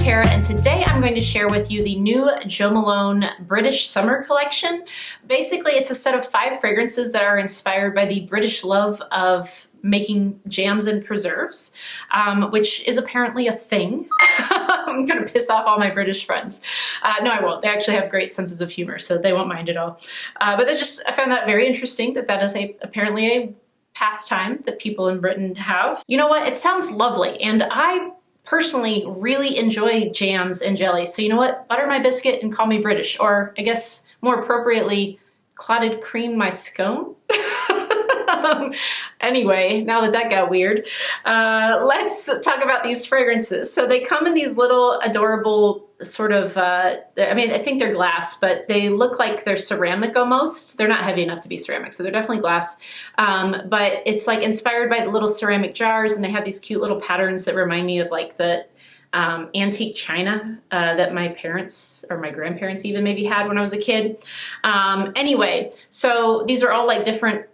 Tara, and today I'm going to share with you the new Jo Malone British Summer Collection. Basically, it's a set of 5 fragrances that are inspired by the British love of making jams and preserves, which is apparently a thing. I'm gonna piss off all my British friends. No, I won't. They actually have great senses of humor, so they won't mind at all. But I found that very interesting that is apparently a pastime that people in Britain have. You know what? It sounds lovely, and I personally really enjoy jams and jellies. So you know what? Butter my biscuit and call me British, or I guess more appropriately, clotted cream my scone. Anyway, now that got weird, let's talk about these fragrances. So they come in these little adorable sort of, I think they're glass, but they look like they're ceramic almost. They're not heavy enough to be ceramic, so they're definitely glass. But it's like inspired by the little ceramic jars, and they have these cute little patterns that remind me of like the antique china that my parents or my grandparents even maybe had when I was a kid. Anyway, so these are all like different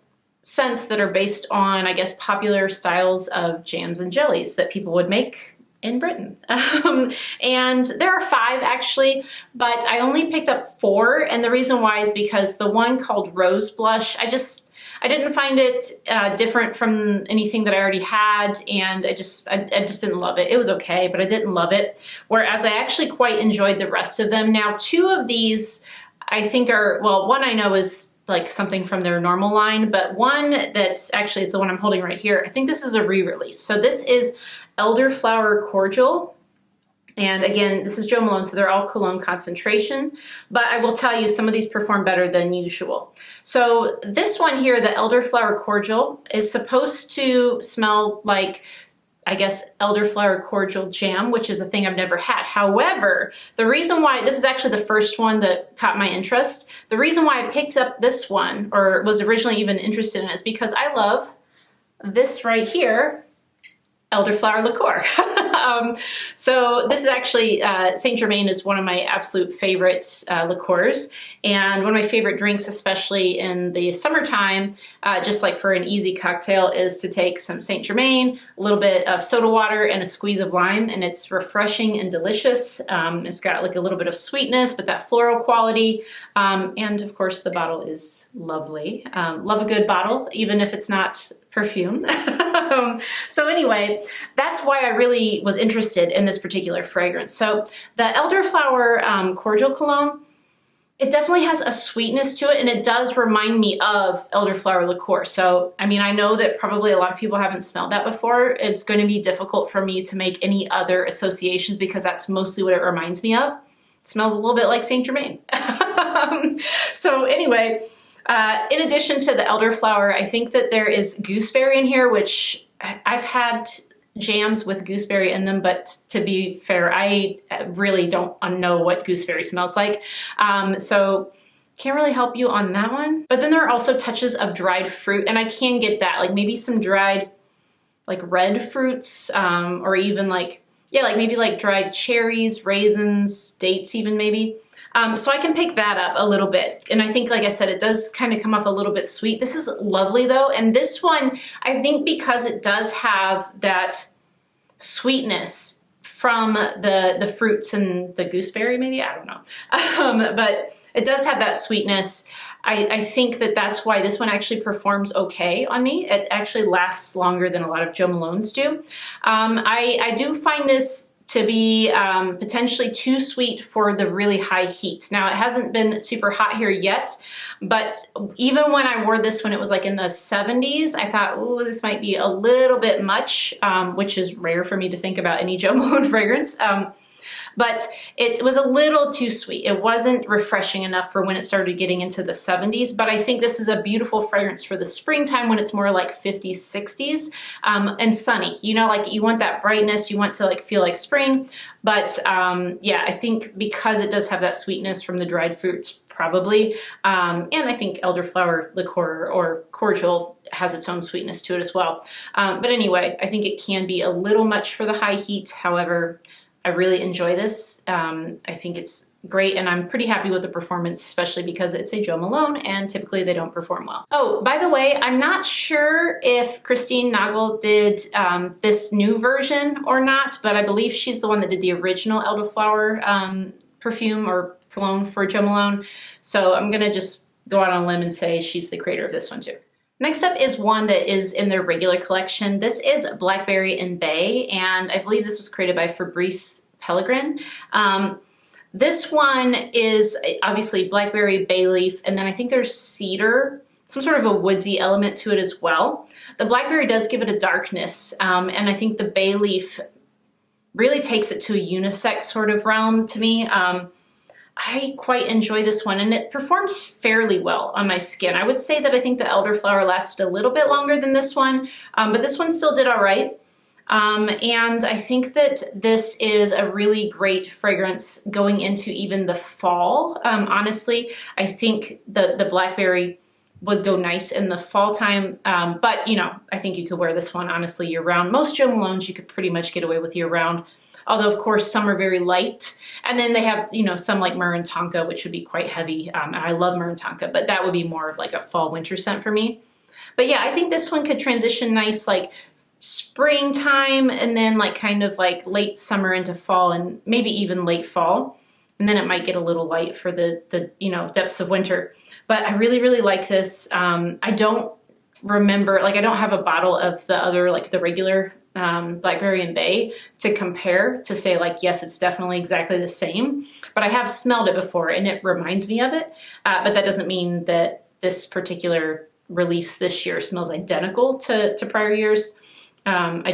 scents that are based on, I guess, popular styles of jams and jellies that people would make in Britain. And there are 5 actually, but I only picked up 4, and the reason why is because the one called Rose Blush, I didn't find it different from anything that I already had, and I just didn't love it. It was okay, but I didn't love it, whereas I actually quite enjoyed the rest of them. Now, 2 of these I think are, well, one I know is like something from their normal line, but one that actually is the one I'm holding right here, I think this is a re-release. So this is Elderflower Cordial. And again, this is Jo Malone, so they're all cologne concentration, but I will tell you some of these perform better than usual. So this one here, the Elderflower Cordial, is supposed to smell like, I guess, elderflower cordial jam, which is a thing I've never had. However, the reason why, this is actually the first one that caught my interest. The reason why I picked up this one, or was originally even interested in it, is because I love this right here, elderflower liqueur. So this is actually, Saint Germain is one of my absolute favorite liqueurs, and one of my favorite drinks, especially in the summertime, just like for an easy cocktail, is to take some Saint Germain, a little bit of soda water, and a squeeze of lime, and it's refreshing and delicious. It's got like a little bit of sweetness, but that floral quality, and of course the bottle is lovely. Love a good bottle, even if it's not perfume. So anyway, that's why I really was interested in this particular fragrance. So the Elderflower Cordial Cologne, it definitely has a sweetness to it, and it does remind me of elderflower liqueur. So, I mean, I know that probably a lot of people haven't smelled that before. It's going to be difficult for me to make any other associations because that's mostly what it reminds me of. It smells a little bit like Saint Germain. So anyway, in addition to the elderflower, I think that there is gooseberry in here, which I've had jams with gooseberry in them, but to be fair, I really don't know what gooseberry smells like. So can't really help you on that one. But then there are also touches of dried fruit, and I can get that, like maybe some dried like red fruits, or even like, yeah, like maybe like dried cherries, raisins, dates even maybe. So I can pick that up a little bit. And I think, like I said, it does kind of come off a little bit sweet. This is lovely though. And this one, I think because it does have that sweetness from the fruits and the gooseberry, maybe, I don't know. But it does have that sweetness. I think that that's why this one actually performs okay on me. It actually lasts longer than a lot of Jo Malone's do. I do find this to be potentially too sweet for the really high heat. Now, it hasn't been super hot here yet, but even when I wore this when it was like in the 70s, I thought, ooh, this might be a little bit much, which is rare for me to think about any Jo Malone fragrance. But it was a little too sweet. It wasn't refreshing enough for when it started getting into the 70s, but I think this is a beautiful fragrance for the springtime when it's more like 50s, 60s, and sunny. You know, like you want that brightness, you want to like feel like spring, but yeah, I think because it does have that sweetness from the dried fruits, probably, and I think elderflower liqueur or cordial has its own sweetness to it as well. But anyway, I think it can be a little much for the high heat. However, I really enjoy this. I think it's great, and I'm pretty happy with the performance, especially because it's a Jo Malone and typically they don't perform well. Oh, by the way, I'm not sure if Christine Nagel did this new version or not, but I believe she's the one that did the original Elderflower perfume or cologne for Jo Malone. So I'm gonna just go out on a limb and say she's the creator of this one too. Next up is one that is in their regular collection. This is Blackberry Bay, and I believe this was created by Fabrice Pellegrin. This one is obviously blackberry, bay leaf, and then I think there's cedar, some sort of a woodsy element to it as well. The blackberry does give it a darkness, and I think the bay leaf really takes it to a unisex sort of realm to me. I quite enjoy this one, and it performs fairly well on my skin. I would say that I think the Elderflower lasted a little bit longer than this one, but this one still did all right. And I think that this is a really great fragrance going into even the fall. Honestly, I think the blackberry would go nice in the fall time, but you know, I think you could wear this one honestly year round. Most Jo Malones you could pretty much get away with year round, although of course some are very light, and then they have, you know, some like Myrrh and Tonka, which would be quite heavy, and I love Myrrh and Tonka, but that would be more of like a fall winter scent for me. But yeah, I think this one could transition nice like springtime, and then like kind of like late summer into fall, and maybe even late fall, and then it might get a little light for the you know, depths of winter. But I really like this. I don't remember, like I don't have a bottle of the other, like the regular Blackberry Bay to compare to say like, yes, it's definitely exactly the same, but I have smelled it before and it reminds me of it. But that doesn't mean that this particular release this year smells identical to prior years. I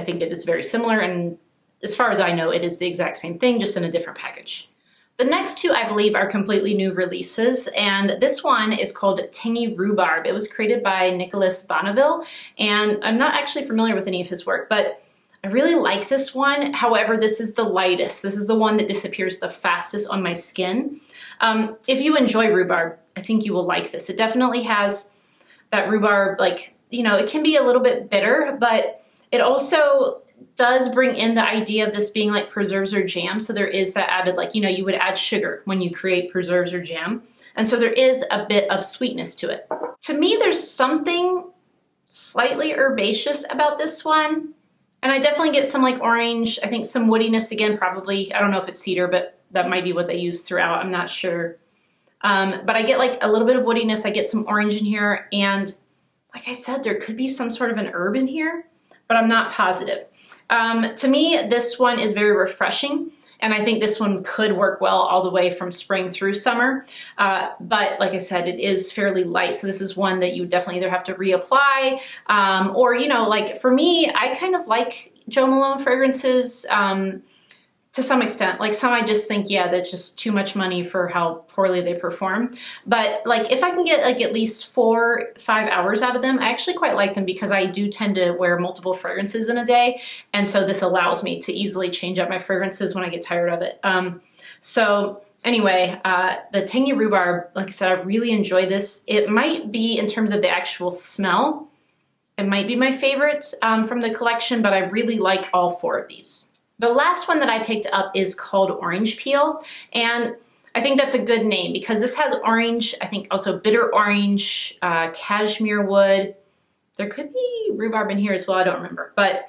think it is very similar, and as far as I know, it is the exact same thing, just in a different package. The next two, I believe, are completely new releases, and this one is called Tangy Rhubarb. It was created by Nicolas Bonneville, and I'm not actually familiar with any of his work, but I really like this one. However, this is the lightest. This is the one that disappears the fastest on my skin. If you enjoy rhubarb, I think you will like this. It definitely has that rhubarb, like, you know, it can be a little bit bitter, but it also does bring in the idea of this being like preserves or jam. So there is that added, like, you know, you would add sugar when you create preserves or jam. And so there is a bit of sweetness to it. To me, there's something slightly herbaceous about this one. And I definitely get some like orange, I think some woodiness again, probably, I don't know if it's cedar, but that might be what they use throughout. I'm not sure. But I get like a little bit of woodiness. I get some orange in here. And like I said, there could be some sort of an herb in here, but I'm not positive. To me, this one is very refreshing, and I think this one could work well all the way from spring through summer. But like I said, it is fairly light, so this is one that you definitely either have to reapply, or, you know, like for me, I kind of like Jo Malone fragrances to some extent. Like some I just think, yeah, that's just too much money for how poorly they perform. But like if I can get like at least 4 or 5 hours out of them, I actually quite like them because I do tend to wear multiple fragrances in a day. And so this allows me to easily change up my fragrances when I get tired of it. So anyway, the Tangy Rhubarb, like I said, I really enjoy this. It might be, in terms of the actual smell, it might be my favorite from the collection, but I really like all 4 of these. The last one that I picked up is called Orange Peel, and I think that's a good name because this has orange, I think also bitter orange, cashmere wood. There could be rhubarb in here as well, I don't remember. But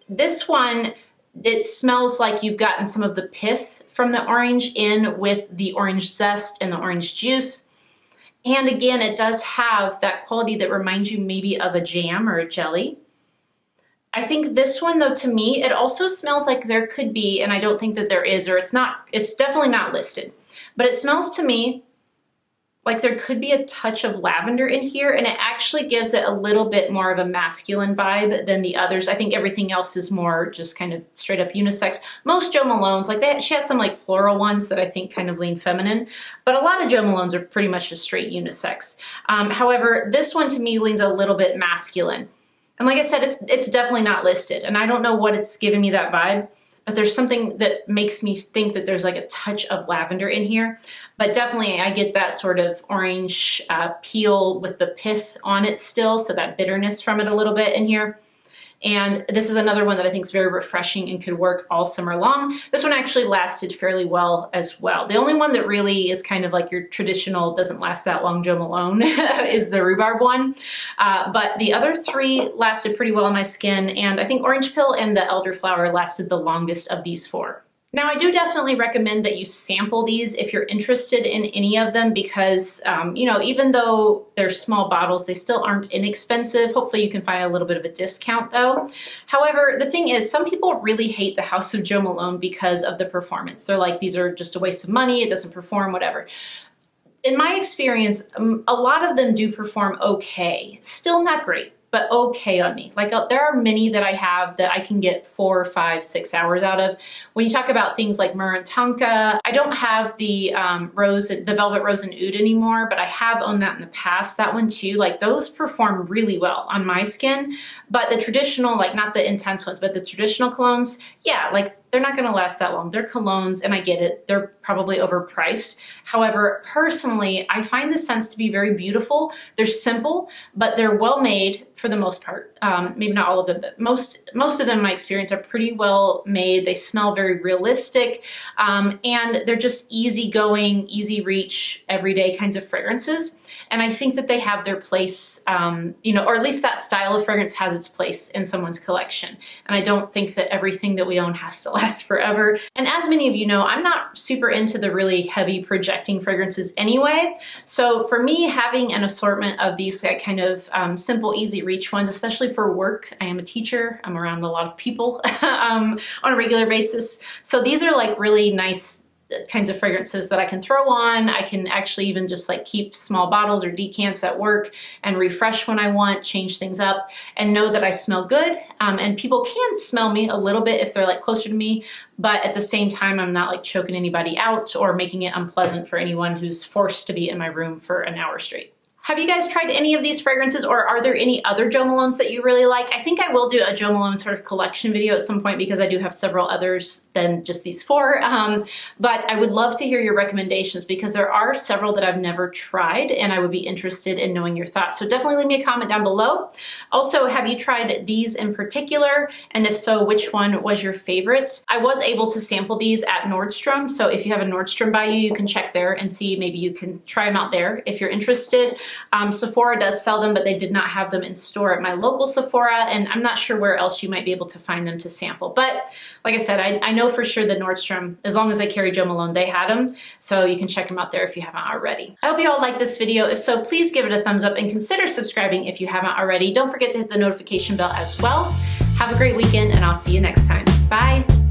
this one, it smells like you've gotten some of the pith from the orange in with the orange zest and the orange juice. And again, it does have that quality that reminds you maybe of a jam or a jelly. I think this one, though, to me, it also smells like there could be, and I don't think that there is, or it's not, it's definitely not listed, but it smells to me like there could be a touch of lavender in here, and it actually gives it a little bit more of a masculine vibe than the others. I think everything else is more just kind of straight up unisex. Most Jo Malones, like she has some like floral ones that I think kind of lean feminine, but a lot of Jo Malones are pretty much just straight unisex. However, this one to me leans a little bit masculine. And like I said, it's definitely not listed, and I don't know what it's giving me that vibe, but there's something that makes me think that there's like a touch of lavender in here. But definitely I get that sort of orange peel with the pith on it still, so that bitterness from it a little bit in here. And this is another one that I think is very refreshing and could work all summer long. This one actually lasted fairly well as well. The only one that really is kind of like your traditional, doesn't last that long Jo Malone is the rhubarb one. But the other three lasted pretty well on my skin, and I think Orange Pill and the Elderflower lasted the longest of these four. Now, I do definitely recommend that you sample these if you're interested in any of them because, you know, even though they're small bottles, they still aren't inexpensive. Hopefully you can find a little bit of a discount though. However, the thing is, some people really hate the House of Jo Malone because of the performance. They're like, these are just a waste of money, it doesn't perform, whatever. In my experience, a lot of them do perform okay. Still not great, but okay on me. Like there are many that I have that I can get 4, 5, 6 hours out of. When you talk about things like Myrrh and Tonka, I don't have the the Velvet Rose and Oud anymore, but I have owned that in the past. That one too, like those perform really well on my skin. But the traditional, like not the intense ones, but the traditional colognes, yeah, like they're not gonna last that long. They're colognes, and I get it. They're probably overpriced. However, personally, I find the scents to be very beautiful. They're simple, but they're well made for the most part. Maybe not all of them, but most of them, in my experience, are pretty well made. They smell very realistic, and they're just easygoing, easy reach, everyday kinds of fragrances. And I think that they have their place, you know, or at least that style of fragrance has its place in someone's collection. And I don't think that everything that we own has to last forever. And as many of you know, I'm not super into the really heavy projecting fragrances anyway. So for me, having an assortment of these kind of simple, easy reach ones, especially for work, I am a teacher, I'm around a lot of people on a regular basis. So these are like really nice kinds of fragrances that I can throw on. I can actually even just like keep small bottles or decants at work and refresh when I want, change things up, and know that I smell good. And people can smell me a little bit if they're like closer to me, but at the same time, I'm not like choking anybody out or making it unpleasant for anyone who's forced to be in my room for an hour straight. Have you guys tried any of these fragrances, or are there any other Jo Malones that you really like? I think I will do a Jo Malone sort of collection video at some point because I do have several others than just these four. But I would love to hear your recommendations because there are several that I've never tried and I would be interested in knowing your thoughts. So definitely leave me a comment down below. Also, have you tried these in particular? And if so, which one was your favorite? I was able to sample these at Nordstrom. So if you have a Nordstrom by you, you can check there and see, maybe you can try them out there if you're interested. Sephora does sell them, but they did not have them in store at my local Sephora, and I'm not sure where else you might be able to find them to sample. But like I said, I know for sure that Nordstrom, as long as they carry Jo Malone, they had them, so you can check them out there if you haven't already. I hope you all liked this video. If so, please give it a thumbs up and consider subscribing if you haven't already. Don't forget to hit the notification bell as well. Have a great weekend, and I'll see you next time. Bye!